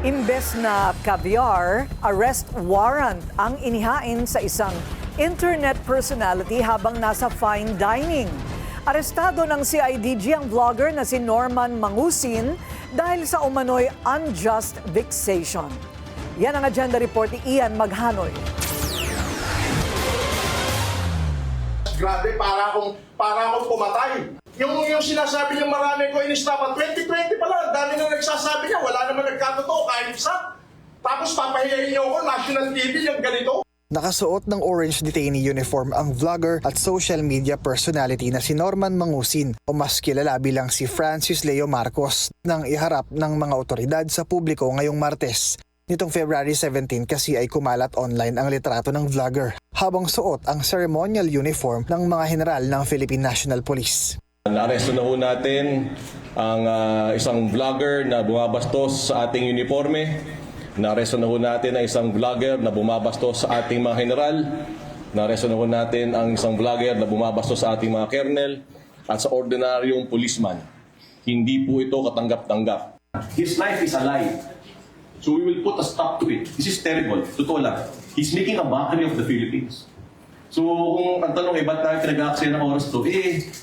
Imbes na caviar, arrest warrant ang inihain sa isang internet personality habang nasa fine dining. Arestado ng CIDG ang vlogger na si Norman Mangusin dahil sa umano'y unjust vexation. Yan ang agenda report ni Ian Maghanoy. Grabe, para akong pumatay. Yung sinasabi niyo marami ko in-stop, 2020 pa lang, dami na nagsasabi niya, wala naman nagkatotoo kahit isa. Tapos papahiyahin niyo ako, national TV, yung ganito. Nakasuot ng orange detainee uniform ang vlogger at social media personality na si Norman Mangusin o mas kilala bilang si Francis Leo Marcos nang iharap ng mga otoridad sa publiko ngayong Martes. Nitong February 17 kasi ay kumalat online ang litrato ng vlogger habang suot ang ceremonial uniform ng mga general ng Philippine National Police. Naaresto na ho natin ang isang vlogger na bumabastos sa ating uniforme. Naaresto na ho natin ang isang vlogger na bumabastos sa ating mga general. Naaresto na ho natin ang isang vlogger na bumabastos sa ating mga kernel at sa ordinaryong policeman. Hindi po ito katanggap-tanggap. His life is a lie. So we will put a stop to it. This is terrible. Totoo lang. He's making a mockery of the Philippines. So kung ang tanong ba't tayo pinag-aaksaya ng oras to?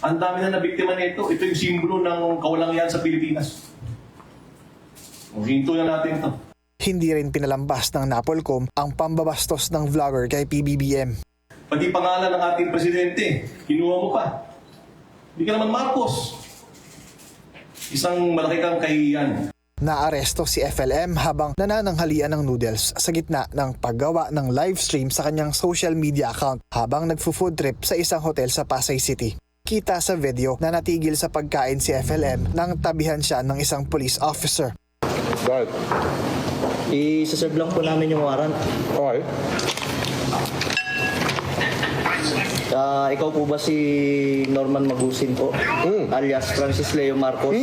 Ang dami na nabiktima nito. Ito yung simbolo ng kawalangan sa Pilipinas. Hinto na natin ito. Hindi rin pinalambas ng Napolcom ang pambabastos ng vlogger kay PBBM. Pati pangalan ng ating presidente, kinuha mo pa. Hindi ka naman Marcos. Isang malaki kang kahihiyan. Naaresto si FLM habang nanananghalian ng noodles sa gitna ng paggawa ng live stream sa kanyang social media account habang nagfo-food trip sa isang hotel sa Pasay City. Kita sa video na natigil sa pagkain si FLM nang tabihan siya ng isang police officer. Right. I-serve lang po namin yung warrant. Okay. Ikaw po ba si Norman Mangusin po? Alias Francis Leo Marcos?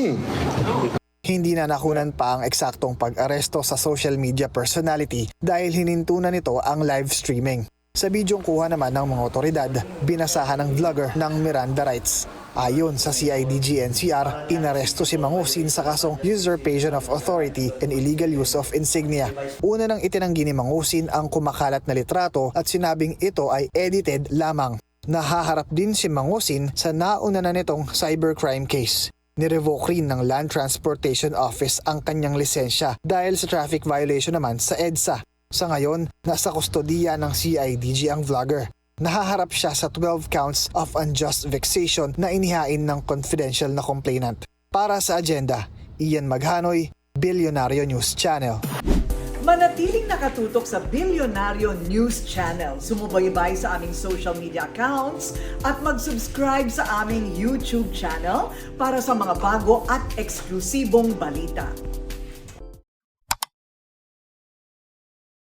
Hindi na nakunan pa ang eksaktong pag-aresto sa social media personality dahil hininto na nito ang live streaming. Sa bidyong kuha naman ng mga otoridad, binasahan ng vlogger ng Miranda rights. Ayon sa CIDG-NCR, inaresto si Mangusin sa kasong usurpation of authority and illegal use of insignia. Una nang itinanggi ni Mangusin ang kumakalat na litrato at sinabing ito ay edited lamang. Nahaharap din si Mangusin sa nauna na nitong cybercrime case. Nirevoke rin ng Land Transportation Office ang kanyang lisensya dahil sa traffic violation naman sa EDSA. Sa ngayon, nasa kustodiya ng CIDG ang vlogger. Nahaharap siya sa 12 counts of unjust vexation na inihain ng confidential na complainant. Para sa agenda, Ian Maghanoy, Bilyonaryo News Channel. Manatiling nakatutok sa Bilyonaryo News Channel. Sumubaybay sa aming social media accounts at mag-subscribe sa aming YouTube channel para sa mga bago at eksklusibong balita.